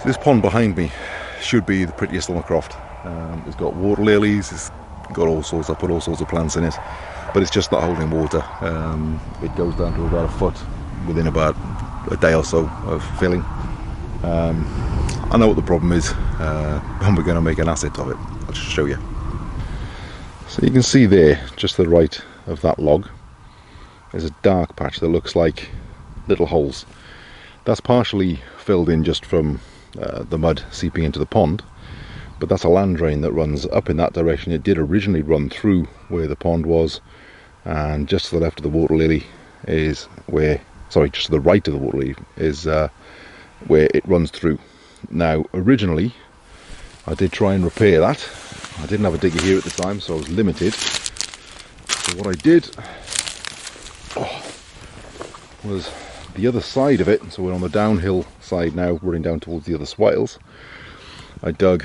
This pond behind me should be the prettiest on the Croft. It's got water lilies, it's got all sorts, I put all sorts of plants in it, but it's just not holding water. It goes down to about a foot within about a day or so of filling. I know what the problem is, and we're going to make an asset of it. I'll just show you. So you can see there, just to the right of that log, there's a dark patch that looks like little holes. That's partially filled in just from the mud seeping into the pond, but that's a land drain that runs up in that direction. It did originally run through where the pond was, and just to the left of the water lily is where, sorry, just to the right of the water lily is where it runs through. Now originally I did try and repair that. I didn't have a digger here at the time, so I was limited. So what I did was the other side of it, so we're on the downhill side now, running down towards the other swales. I dug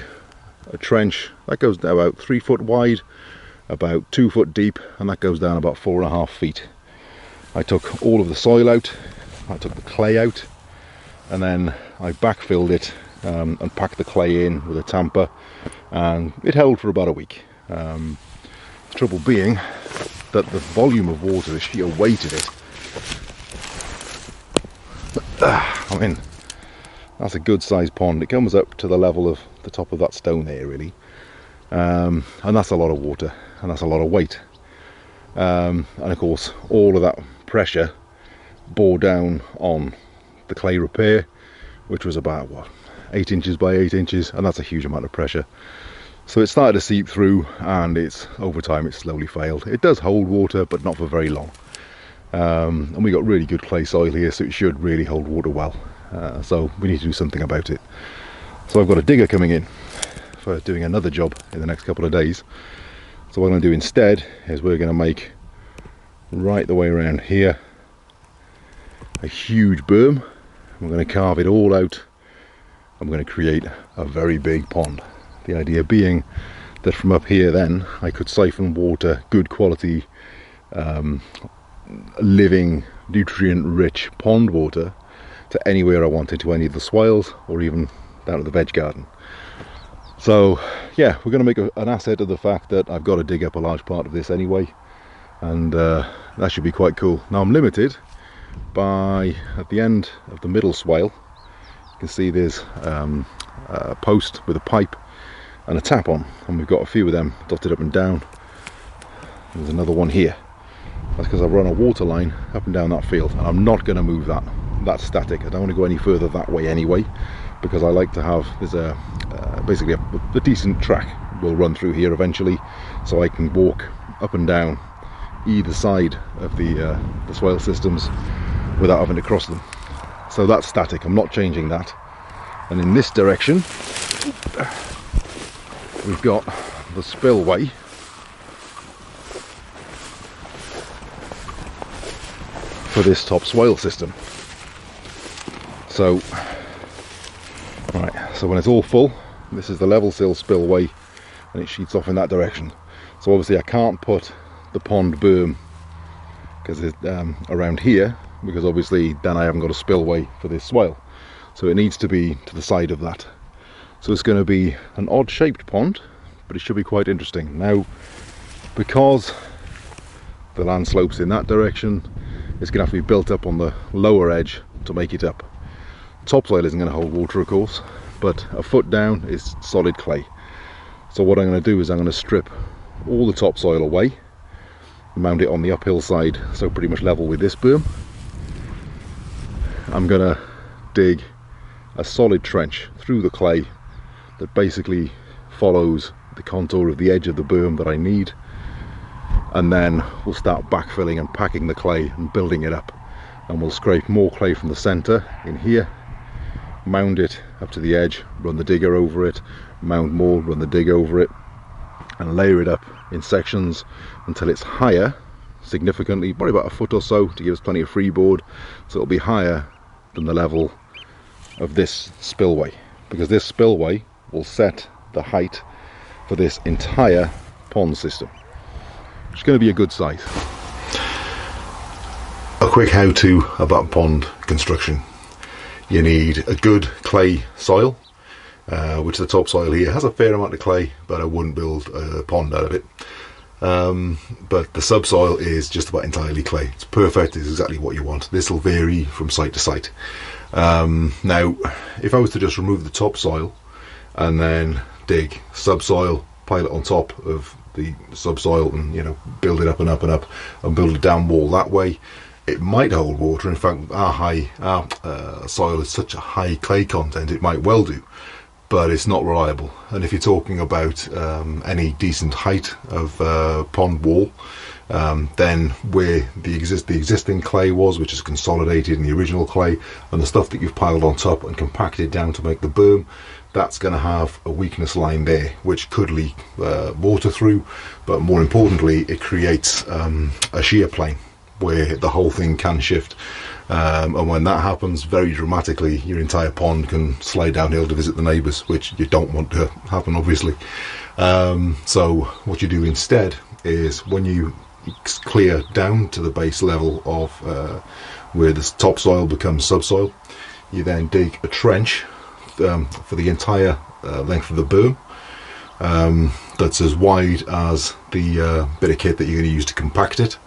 a trench that goes down about 3 foot wide, about 2 foot deep, and that goes down about 4.5 feet. I took all of the soil out, I took the clay out, and then I backfilled it and packed the clay in with a tamper, and it held for about a week. The trouble being that the volume of water, the sheer weight of it, I mean, that's a good sized pond. It comes up to the level of the top of that stone there, really, and that's a lot of water, and that's a lot of weight, and of course all of that pressure bore down on the clay repair, which was about, what, 8 inches by 8 inches, and that's a huge amount of pressure. So it started to seep through, and it's over time it slowly failed. It does hold water, but not for very long. And we got really good clay soil here, so it should really hold water well. So we need to do something about it. So I've got a digger coming in for doing another job in the next couple of days. So what I'm going to do instead is we're going to make, right the way around here, a huge berm. We're going to carve it all out. I'm going to create a very big pond. The idea being that from up here then I could siphon water, good quality, living, nutrient rich pond water, to anywhere I wanted, to any of the swales or even down to the veg garden. So yeah, we're going to make an asset of the fact that I've got to dig up a large part of this anyway, and that should be quite cool. Now I'm limited by, at the end of the middle swale, you can see there's a post with a pipe and a tap on, and we've got a few of them dotted up and down. There's another one here. That's because I've run a water line up and down that field, and I'm not going to move that. That's static. I don't want to go any further that way anyway, because I like to have, there's a basically a decent track will run through here eventually, so I can walk up and down either side of the swale systems without having to cross them. So that's static. I'm not changing that. And in this direction we've got the spillway for this top swale system. So right, so when it's all full, this is the level sill spillway, and it sheets off in that direction. So obviously I can't put the pond berm because it's around here, because obviously then I haven't got a spillway for this swale, so it needs to be to the side of that. So it's going to be an odd shaped pond, but it should be quite interesting. Now, because the land slopes in that direction, it's going to have to be built up on the lower edge to make it up. Topsoil isn't going to hold water, of course, but a foot down is solid clay. So what I'm going to do is I'm going to strip all the topsoil away, mount it on the uphill side, so pretty much level with this berm. I'm going to dig a solid trench through the clay that basically follows the contour of the edge of the berm that I need, and then we'll start backfilling and packing the clay and building it up, and we'll scrape more clay from the center in here, mound it up to the edge, run the digger over it, mound more, run the dig over it, and layer it up in sections until it's higher significantly, probably about a foot or so, to give us plenty of freeboard, so it'll be higher than the level of this spillway, because this spillway will set the height for this entire pond system. It's going to be a good size. A quick how-to about pond construction. You need a good clay soil, which the topsoil here has a fair amount of clay, but I wouldn't build a pond out of it. But the subsoil is just about entirely clay. It's perfect, it's exactly what you want. This will vary from site to site. Now, if I was to just remove the topsoil and then dig subsoil, pile it on top of the subsoil, and build it up and up and up, and build a dam wall that way, it might hold water. In fact, our soil is such a high clay content, it might well do, but it's not reliable. And if you're talking about any decent height of pond wall, then where the existing clay was, which is consolidated in the original clay, and the stuff that you've piled on top and compacted down to make the berm, that's going to have a weakness line there, which could leak water through. But more importantly, it creates a shear plane where the whole thing can shift, and when that happens, very dramatically, your entire pond can slide downhill to visit the neighbours, which you don't want to happen, obviously. So what you do instead is, when you clear down to the base level of where the topsoil becomes subsoil, you then dig a trench for the entire length of the berm, that's as wide as the bit of kit that you're going to use to compact it,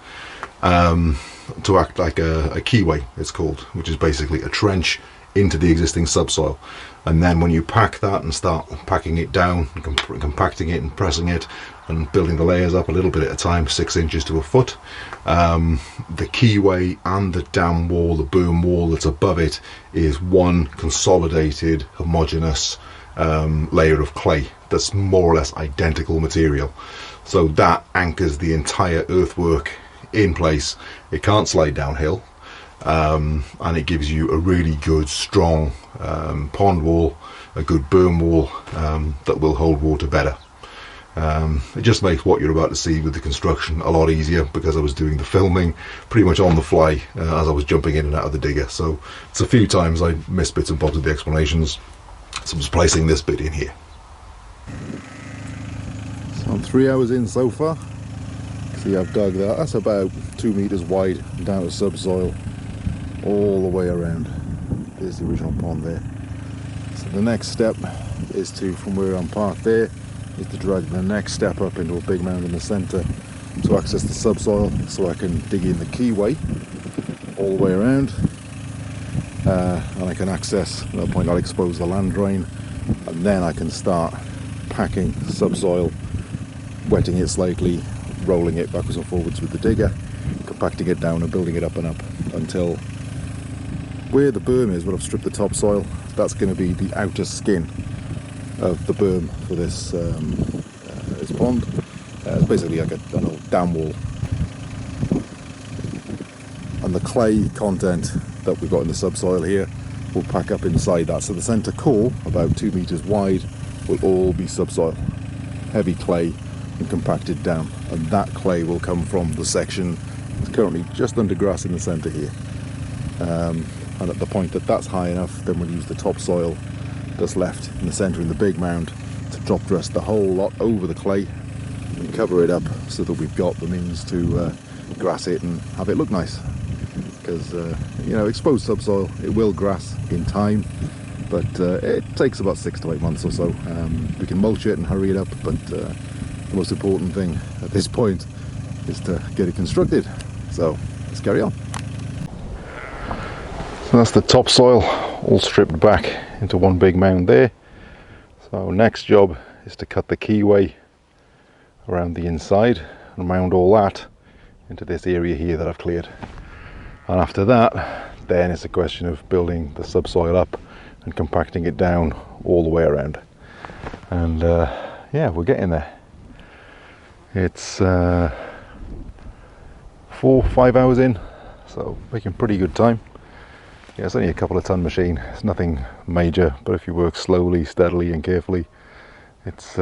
to act like a keyway, it's called, which is basically a trench into the existing subsoil. And then when you pack that and start packing it down and compacting it and pressing it and building the layers up a little bit at a time, 6 inches to a foot, the keyway and the dam wall, the berm wall that's above it, is one consolidated homogeneous layer of clay that's more or less identical material. So that anchors the entire earthwork in place. It can't slide downhill, and it gives you a really good strong pond wall, a good berm wall that will hold water better. It just makes what you're about to see with the construction a lot easier, because I was doing the filming pretty much on the fly as I was jumping in and out of the digger, so it's a few times I missed bits and bobs of the explanations, so I'm just placing this bit in here. So I'm 3 hours in so far. See, I've dug that, that's about 2 meters wide down to subsoil all the way around. There's the original pond there. So the next step is to, from where I'm parked there, is to drag the next step up into a big mound in the centre to access the subsoil, so I can dig in the keyway all the way around, and I can access, at that point I'll expose the land drain, and then I can start packing subsoil, wetting it slightly, rolling it backwards and forwards with the digger, compacting it down and building it up and up until where the berm is, where I've stripped the topsoil, that's going to be the outer skin of the berm for this pond. It's basically like an old dam wall, and the clay content that we've got in the subsoil here will pack up inside that. So the centre core, about 2 meters wide, will all be subsoil, heavy clay and compacted down, and that clay will come from the section that's currently just under grass in the centre here, and at the point that that's high enough, then we'll use the topsoil that's left in the centre in the big mound to drop dress the whole lot over the clay and cover it up, so that we've got the means to grass it and have it look nice. Because exposed subsoil, it will grass in time, but it takes about 6 to 8 months or so. We can mulch it and hurry it up, but the most important thing at this point is to get it constructed. So let's carry on. So that's the topsoil all stripped back into one big mound there. So next job is to cut the keyway around the inside and mound all that into this area here that I've cleared. And after that, then it's a question of building the subsoil up and compacting it down all the way around. And yeah, we're getting there. It's 4 or 5 hours in, so making pretty good time. Yeah, it's only a couple of ton machine, it's nothing major, but if you work slowly, steadily and carefully, it's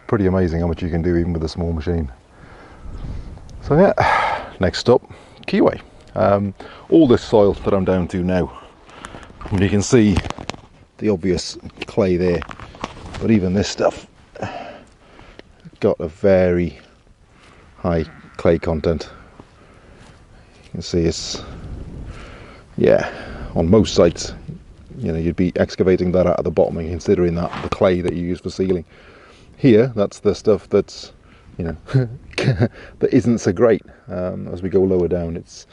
pretty amazing how much you can do even with a small machine. So yeah, next stop, keyway. All this soil that I'm down to now, and you can see the obvious clay there, but even this stuff got a very high clay content. You can see it's, yeah, on most sites you know, you'd be excavating that out of the bottom and considering that the clay that you use for sealing. Here, that's the stuff that's, you know, that isn't so great. As we go lower down, it's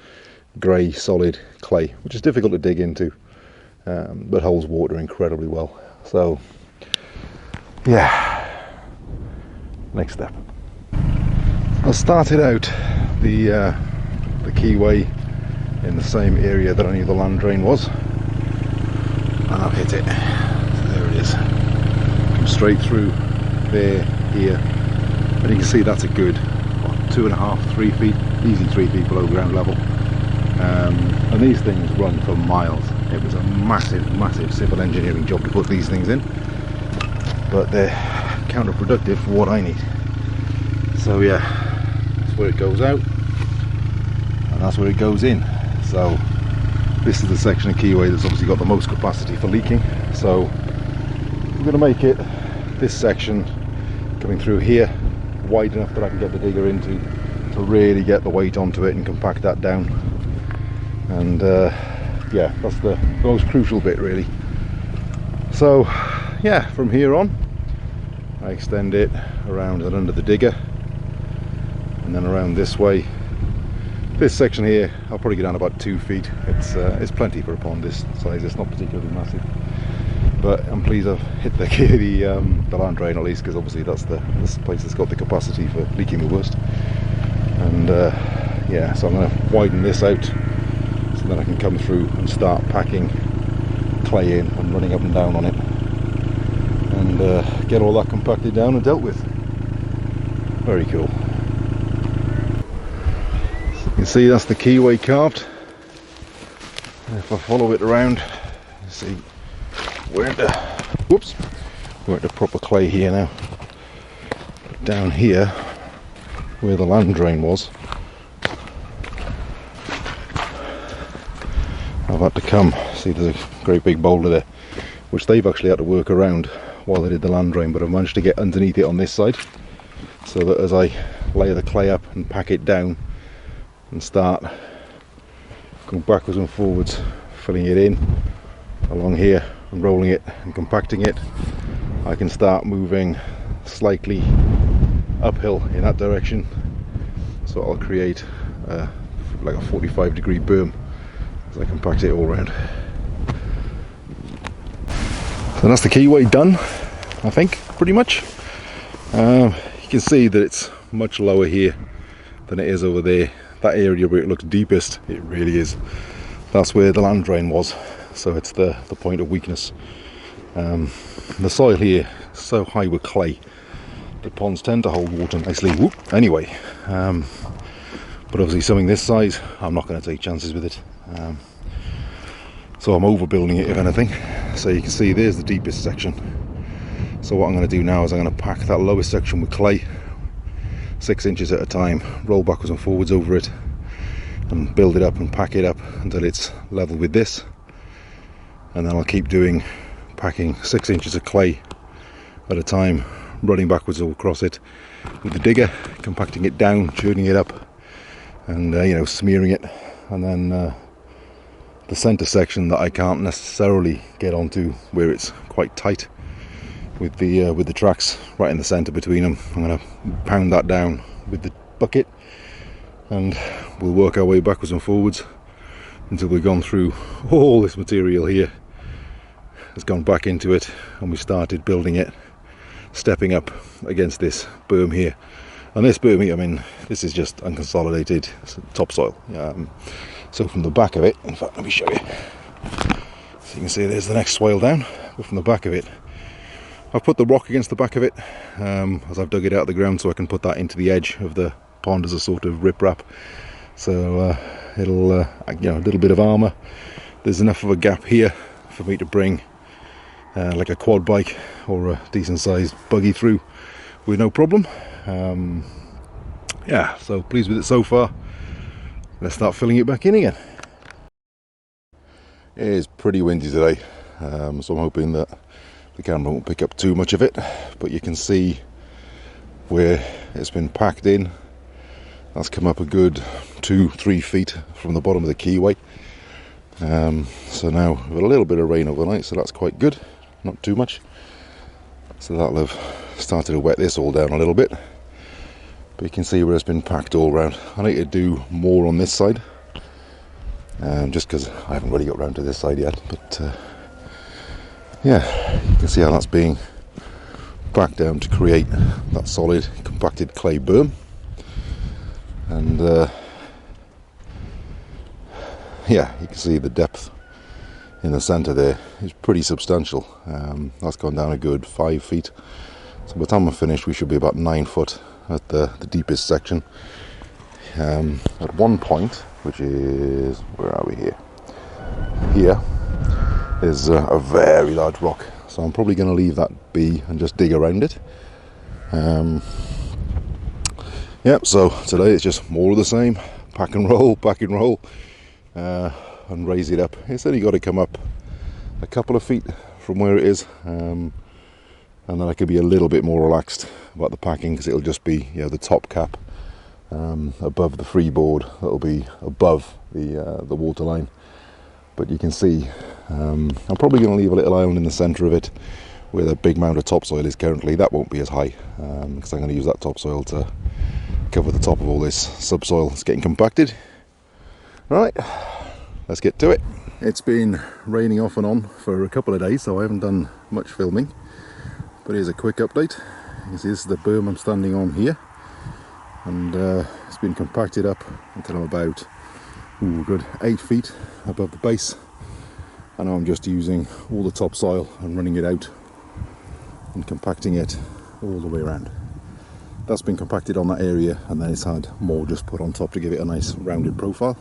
grey solid clay, which is difficult to dig into, but holds water incredibly well. So yeah, next step. I started out the keyway in the same area that I knew the land drain was, and I've hit it. So there it is. Come straight through there, here, and you can see that's a good 2.5, 3 feet, easy 3 feet below ground level. And these things run for miles. It was a massive civil engineering job to put these things in, but they're counterproductive for what I need. So yeah, that's where it goes out, and that's where it goes in. So this is the section of keyway that's obviously got the most capacity for leaking. So we're going to make it, this section coming through here, wide enough that I can get the digger into to really get the weight onto it and compact that down. And yeah, that's the most crucial bit really. So yeah, from here on I extend it around and under the digger, and then around this way. This section here I'll probably get down about 2 feet. It's plenty for a pond this size. It's not particularly massive, but I'm pleased I've hit the land drain at least, because obviously that's the place that's got the capacity for leaking the worst. And yeah, so I'm going to widen this out so then I can come through and start packing clay in and running up and down on it, and get all that compacted down and dealt with. Very cool. So you can see that's the keyway carved. And if I follow it around, you see we're into proper clay here now. But down here where the land drain was, I've had to come, see there's a great big boulder there, which they've actually had to work around while they did the land drain, but I've managed to get underneath it on this side, so that as I lay the clay up and pack it down and start going backwards and forwards, filling it in along here and rolling it and compacting it, I can start moving slightly uphill in that direction. So I'll create like a 45-degree berm as I compact it all around. So that's the keyway done, I think, pretty much. You can see that it's much lower here than it is over there. That area where it looks deepest, it really is. That's where the land drain was. So it's the point of weakness. The soil here is so high with clay, the ponds tend to hold water nicely. Anyway, but obviously something this size, I'm not going to take chances with it. So I'm overbuilding it if anything. So you can see there's the deepest section. So what I'm going to do now is I'm going to pack that lowest section with clay, 6 inches at a time, roll backwards and forwards over it, and build it up and pack it up until it's level with this. And then I'll keep doing, packing 6 inches of clay at a time, running backwards all across it with the digger, compacting it down, churning it up, and you know, smearing it. And then the center section that I can't necessarily get onto, where it's quite tight with the tracks right in the center between them, I'm going to pound that down with the bucket, and we'll work our way backwards and forwards until we've gone through all this material here, has gone back into it, and we started building it, stepping up against this berm here. And this berm here, I mean, this is just unconsolidated topsoil. So from the back of it, in fact, let me show you. So you can see there's the next swale down, but from the back of it, I've put the rock against the back of it as I've dug it out of the ground, so I can put that into the edge of the pond as a sort of riprap. So it'll, you know, a little bit of armour. There's enough of a gap here for me to bring like a quad bike or a decent sized buggy through with no problem. Yeah, so pleased with it so far. Let's start filling it back in again. It is pretty windy today, so I'm hoping that the camera won't pick up too much of it, but you can see where it's been packed in. That's come up a good 2-3 feet from the bottom of the keyway, So now we've got a little bit of rain overnight, so that's quite good, not too much. So that'll have started to wet this all down a little bit. But you can see where it's been packed all around. I need to do more on this side, just because I haven't really got around to this side yet. But yeah, you can see how that's being back down to create that solid compacted clay berm. And yeah, you can see the depth in the centre there is pretty substantial. That's gone down a good 5 feet. So by the time I'm finished, we should be about 9 foot at the deepest section. At one point, which is, where are we here? Here is a very large rock. So I'm probably going to leave that be and just dig around it. Yep, so today it's just more of the same. Pack and roll, and raise it up. It's only got to come up a couple of feet from where it is, and then I could be a little bit more relaxed about the packing, because it'll just be, you know, the top cap above the freeboard that'll be above the water line. But you can see I'm probably going to leave a little island in the centre of it where the big mound of topsoil is currently. That won't be as high, because I'm going to use that topsoil to cover the top of all this subsoil that's getting compacted. Right, let's get to it. It's been raining off and on for a couple of days, so I haven't done much filming, but here's a quick update. You can see this is the berm I'm standing on here, and it's been compacted up until I'm about good 8 feet above the base, and now I'm just using all the topsoil and running it out and compacting it all the way around. That's been compacted on that area, and then it's had more just put on top to give it a nice rounded profile.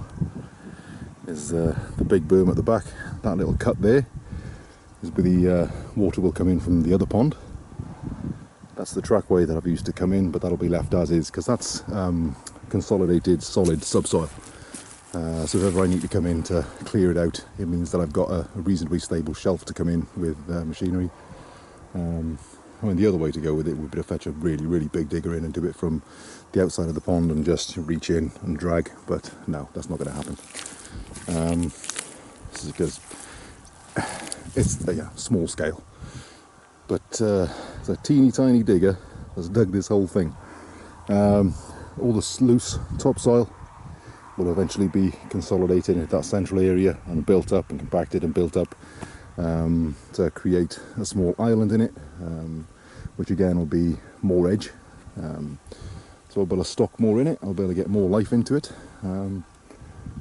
There's the big berm at the back. That little cut there is where the water will come in from the other pond. That's the trackway that I've used to come in, but that'll be left as is, because that's consolidated solid subsoil. So if ever I need to come in to clear it out, it means that I've got a reasonably stable shelf to come in with machinery. I mean, the other way to go with it would be to fetch a really big digger in and do it from the outside of the pond and just reach in and drag, but no, that's not going to happen. This is because it's small scale. But it's a teeny tiny digger that's dug this whole thing. All the loose topsoil will eventually be consolidated into that central area and built up and compacted and built up to create a small island in it, which again will be more edge. So I'll be able to stock more in it, I'll be able to get more life into it.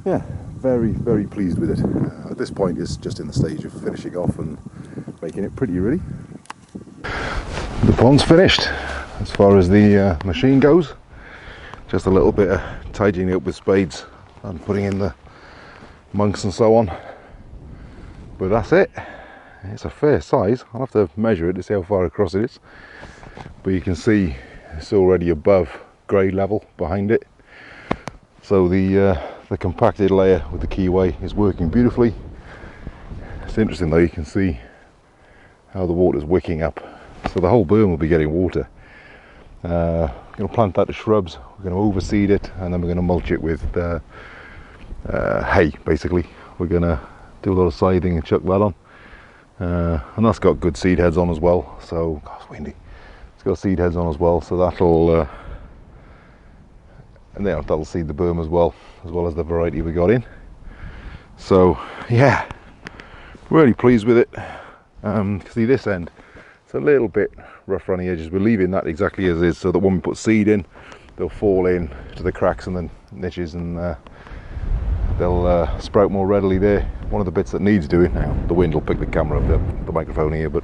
Yeah, very pleased with it. At this point it's just in the stage of finishing off and making it pretty, really. The pond's finished as far as the machine goes. Just a little bit of tidying up with spades and putting in the monks and so on. But that's it. It's a fair size. I'll have to measure it to see how far across it is. But you can see it's already above grade level behind it. So the compacted layer with the keyway is working beautifully. It's interesting though, you can see how the water's wicking up. So the whole berm will be getting water. We're going to plant that to shrubs, we're going to overseed it, and then we're going to mulch it with hay, basically. We're going to do a lot of scything and chuck that on. And that's got good seed heads on as well, so, God, it's windy. It's got seed heads on as well, so that'll that'll seed the berm as well as the variety we got in. So yeah, really pleased with it. See this end, it's a little bit rough around the edges. We're leaving that exactly as is, so that when we put seed in, they'll fall in to the cracks and the niches, and they'll sprout more readily there. One of the bits that needs doing, now the wind will pick the camera up, the microphone here, but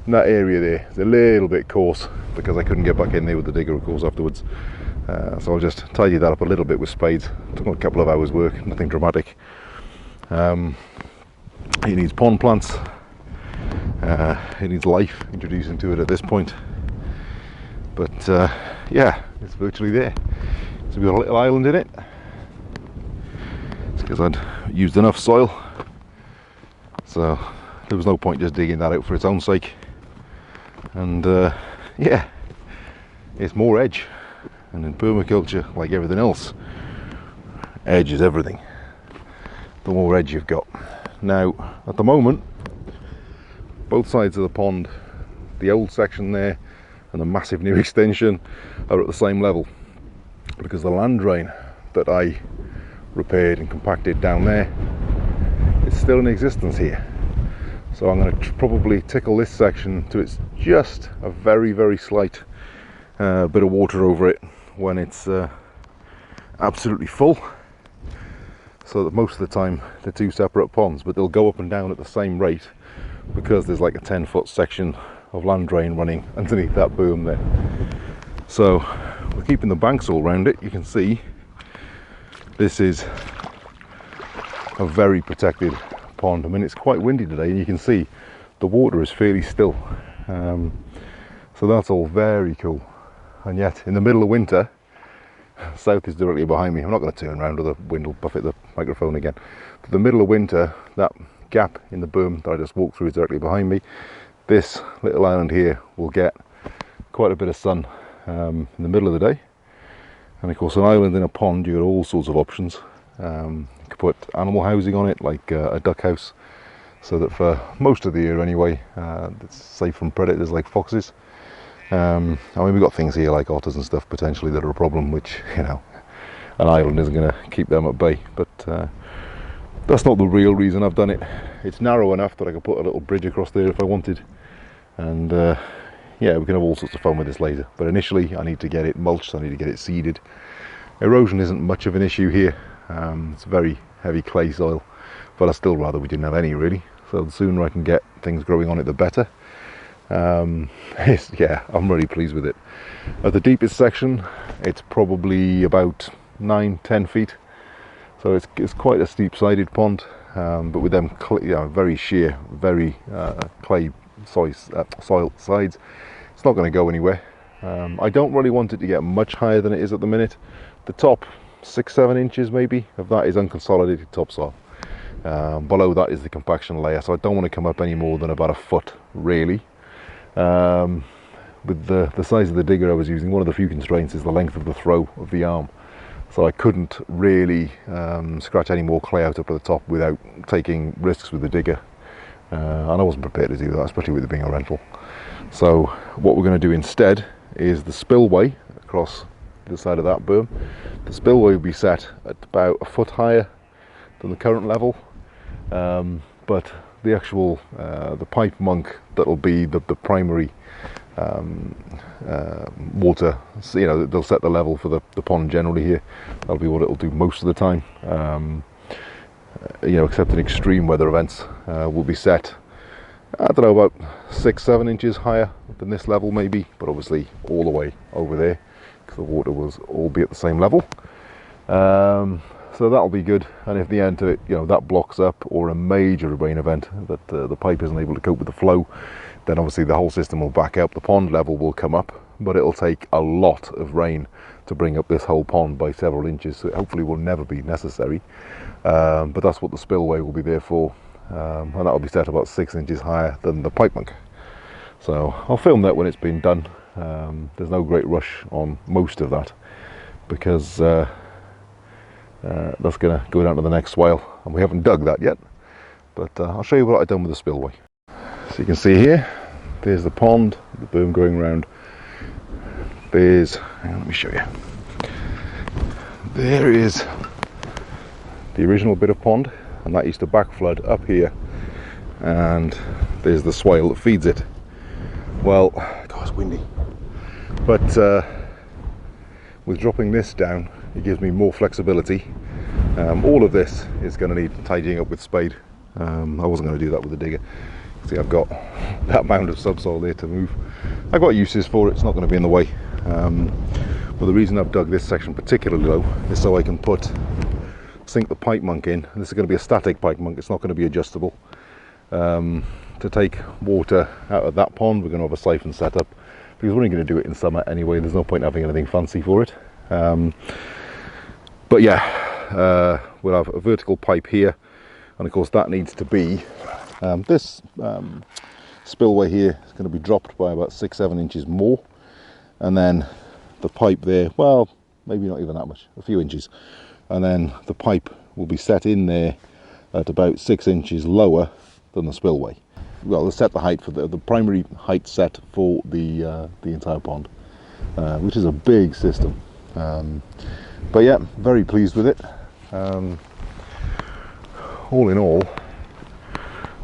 in that area there is a little bit coarse because I couldn't get back in there with the digger, of course, afterwards. So I'll just tidy that up a little bit with spades. Took a couple of hours work, nothing dramatic. It needs pond plants. It needs life introduced into it at this point. But yeah, it's virtually there. So we've got a little island in it. It's because I'd used enough soil. So there was no point just digging that out for its own sake. And yeah, it's more edge. And in permaculture, like everything else, edge is everything. the more edge you've got. Now at the moment, both sides of the pond, the old section there and the massive new extension, are at the same level, because the land drain that I repaired and compacted down there is still in existence here. So I'm going to probably tickle this section to it's just a very, very slight bit of water over it when it's absolutely full, so that most of the time they're two separate ponds, but they'll go up and down at the same rate because there's like a 10-foot section of land drain running underneath that boom there. So we're keeping the banks all around it. You can see this is a very protected pond. I mean, it's quite windy today, and you can see the water is fairly still, so that's all very cool. And yet in the middle of winter, south is directly behind me. I'm not going to turn around or the wind will buffet the microphone again. For the middle of winter, that gap in the boom that I just walked through is directly behind me. This little island here will get quite a bit of sun in the middle of the day. And of course, an island in a pond, you got all sorts of options. You could put animal housing on it, like a duck house, so that for most of the year anyway, it's safe from predators like foxes. I mean, we've got things here like otters and stuff potentially that are a problem, which, you know, an island isn't going to keep them at bay. But that's not the real reason I've done it. It's narrow enough that I could put a little bridge across there if I wanted, and yeah, we can have all sorts of fun with this later. But initially I need to get it mulched, I need to get it seeded. Erosion isn't much of an issue here. It's very heavy clay soil, but I'd still rather we didn't have any, really. So the sooner I can get things growing on it, the better. Yeah, I'm really pleased with it. At the deepest section, it's probably about 9-10 feet, so it's quite a steep-sided pond, but with them very sheer, very clay soil sides, it's not going to go anywhere. I don't really want it to get much higher than it is at the minute. The top 6-7 inches maybe of that is unconsolidated topsoil. Below that is the compaction layer, so I don't want to come up any more than about a foot, really. With the size of the digger I was using, one of the few constraints is the length of the throw of the arm, so I couldn't really scratch any more clay out up at the top without taking risks with the digger, and I wasn't prepared to do that, especially with it being a rental. So what we're going to do instead is the spillway across the side of that boom. The spillway will be set at about a foot higher than the current level, but the actual the pipe monk that'll be the primary water, so, you know, they'll set the level for the pond generally here. That'll be what it'll do most of the time, you know, except in extreme weather events, will be set, I don't know, about 6-7 inches higher than this level maybe, but obviously all the way over there, because the water will all be at the same level. So that'll be good, and if the end of it, you know, that blocks up, or a major rain event that the pipe isn't able to cope with the flow, then obviously the whole system will back up. The pond level will come up, but it'll take a lot of rain to bring up this whole pond by several inches, so it hopefully will never be necessary. But that's what the spillway will be there for, and that'll be set about 6 inches higher than the pipe monk. So I'll film that when it's been done. There's no great rush on most of that, because that's going to go down to the next swale, and we haven't dug that yet, but I'll show you what I've done with the spillway. So you can see here, there's the pond, the boom going around. There's, hang on, let me show you. There is the original bit of pond, and that used to back flood up here, and there's the swale that feeds it. Well, God, it's windy, but with dropping this down, it gives me more flexibility. All of this is going to need tidying up with spade. I wasn't going to do that with the digger. See, I've got that mound of subsoil there to move. I've got uses for it, it's not going to be in the way. But the reason I've dug this section particularly low is so I can sink the pipe monk in. And this is going to be a static pipe monk, it's not going to be adjustable. To take water out of that pond, we're going to have a siphon set up, because we're only going to do it in summer anyway. There's no point having anything fancy for it. But yeah, we'll have a vertical pipe here, and of course that needs to be this spillway here is going to be dropped by about 6-7 inches more, and then the pipe there, well, maybe not even that much, a few inches, and then the pipe will be set in there at about 6 inches lower than the spillway. Well, they set the height for the primary height set for the entire pond, which is a big system. But yeah, very pleased with it. All in all,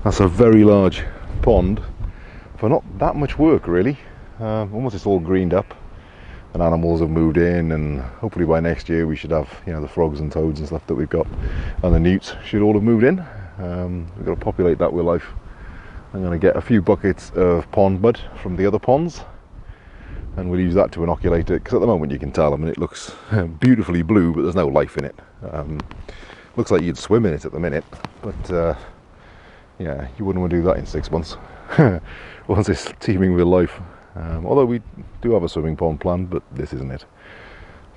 that's a very large pond for not that much work really. Almost it's all greened up and animals have moved in, and hopefully by next year we should have, you know, the frogs and toads and stuff that we've got, and the newts should all have moved in. We've got to populate that with life. I'm going to get a few buckets of pond mud from the other ponds, and we'll use that to inoculate it, because at the moment you can tell, I mean, it looks beautifully blue, but there's no life in it. Looks like you'd swim in it at the minute, but yeah, you wouldn't want to do that in 6 months once it's teeming with life. Although we do have a swimming pond planned, but this isn't it.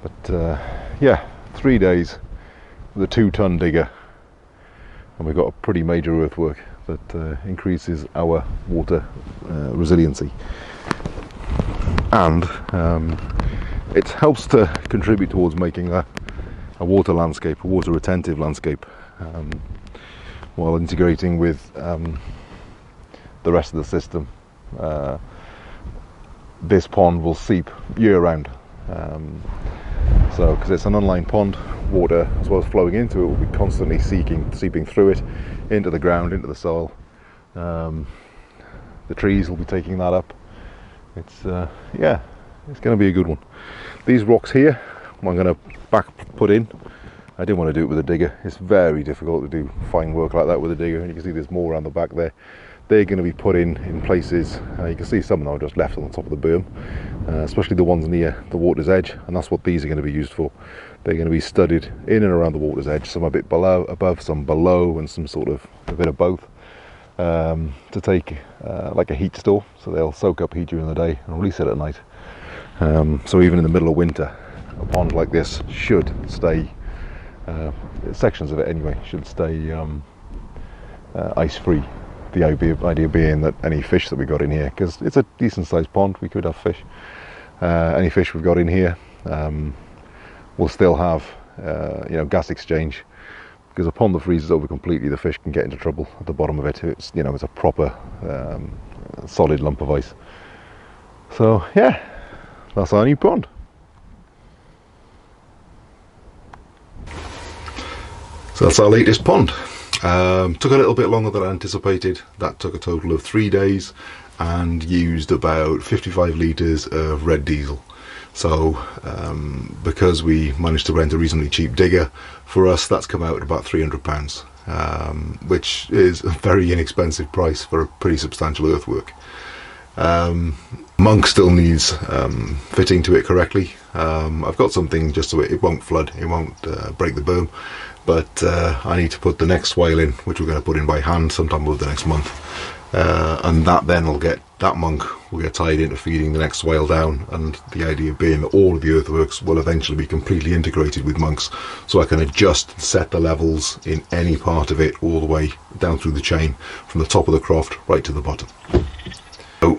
But yeah, 3 days with a 2-ton digger, and we've got a pretty major earthwork that increases our water resiliency, and it helps to contribute towards making a water landscape, a water retentive landscape, while integrating with the rest of the system. This pond will seep year round, so because it's an unlined pond, water as well as flowing into it will be constantly seeping through it into the ground, into the soil. The trees will be taking that up. It's yeah, it's going to be a good one. These rocks here I'm going to put in. I didn't want to do it with a digger. It's very difficult to do fine work like that with a digger, and you can see there's more around the back there. They're going to be put in places. You can see some of them are just left on the top of the berm, especially the ones near the water's edge, and that's what these are going to be used for. They're going to be studded in and around the water's edge, some a bit above, some below, and some sort of a bit of both, to take like a heat store, so they'll soak up heat during the day and release it at night. So even in the middle of winter, a pond like this should stay, sections of it anyway, should stay ice-free. The idea being that any fish that we got in here, because it's a decent sized pond, we could have fish. Any fish we've got in here will still have you know, gas exchange, because a pond that freezes over completely, the fish can get into trouble at the bottom of it. It's, you know, it's a proper solid lump of ice. So yeah, that's our new pond. So that's our latest pond. Took a little bit longer than I anticipated. That took a total of 3 days and used about 55 litres of red diesel. So because we managed to rent a reasonably cheap digger, for us that's come out at about £300, which is a very inexpensive price for a pretty substantial earthwork. Monk still needs fitting to it correctly. I've got something just so it won't flood, it won't break the berm, but I need to put the next swale in, which we're going to put in by hand sometime over the next month, and that then will get, that monk will get tied into feeding the next swale down, and the idea being that all of the earthworks will eventually be completely integrated with monks, so I can adjust and set the levels in any part of it all the way down through the chain, from the top of the croft right to the bottom. So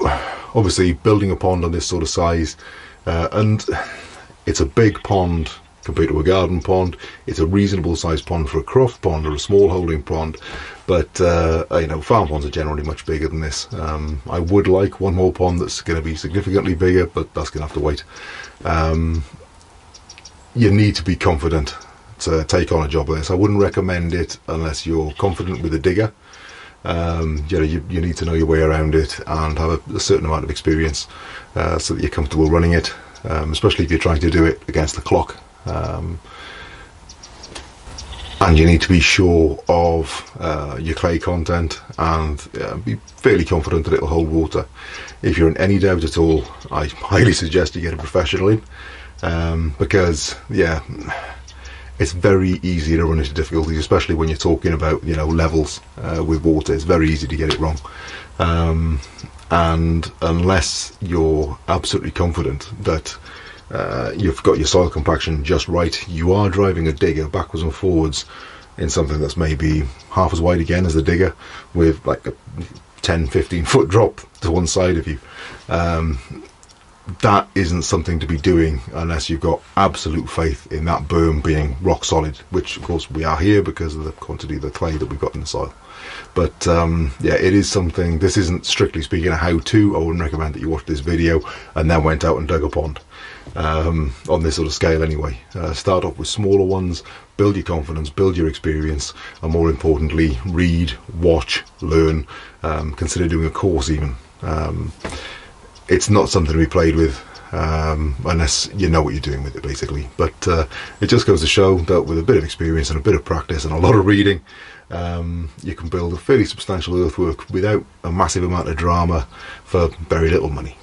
obviously building a pond on this sort of size, and it's a big pond compared to a garden pond. It's a reasonable sized pond for a croft pond or a small holding pond, but you know, farm ponds are generally much bigger than this. I would like one more pond that's going to be significantly bigger, but that's going to have to wait. You need to be confident to take on a job like this. I wouldn't recommend it unless you're confident with a digger. You know, you need to know your way around it and have a certain amount of experience, so that you're comfortable running it, especially if you're trying to do it against the clock. And you need to be sure of your clay content, and be fairly confident that it'll hold water. If you're in any doubt at all, I highly suggest you get a professional in, because yeah, it's very easy to run into difficulties, especially when you're talking about, you know, levels with water. It's very easy to get it wrong, and unless you're absolutely confident that you've got your soil compaction just right, you are driving a digger backwards and forwards in something that's maybe half as wide again as the digger, with like a 10-15 foot drop to one side of you. that isn't something to be doing unless you've got absolute faith in that berm being rock solid, which of course we are here because of the quantity of the clay that we've got in the soil. But yeah, it is something. This isn't strictly speaking a how-to. I wouldn't recommend that you watch this video and then went out and dug a pond on this sort of scale anyway. Start off with smaller ones, build your confidence, build your experience, and more importantly, read, watch, learn, consider doing a course even. It's not something to be played with unless you know what you're doing with it, basically. But it just goes to show that with a bit of experience and a bit of practice and a lot of reading, you can build a fairly substantial earthwork without a massive amount of drama for very little money.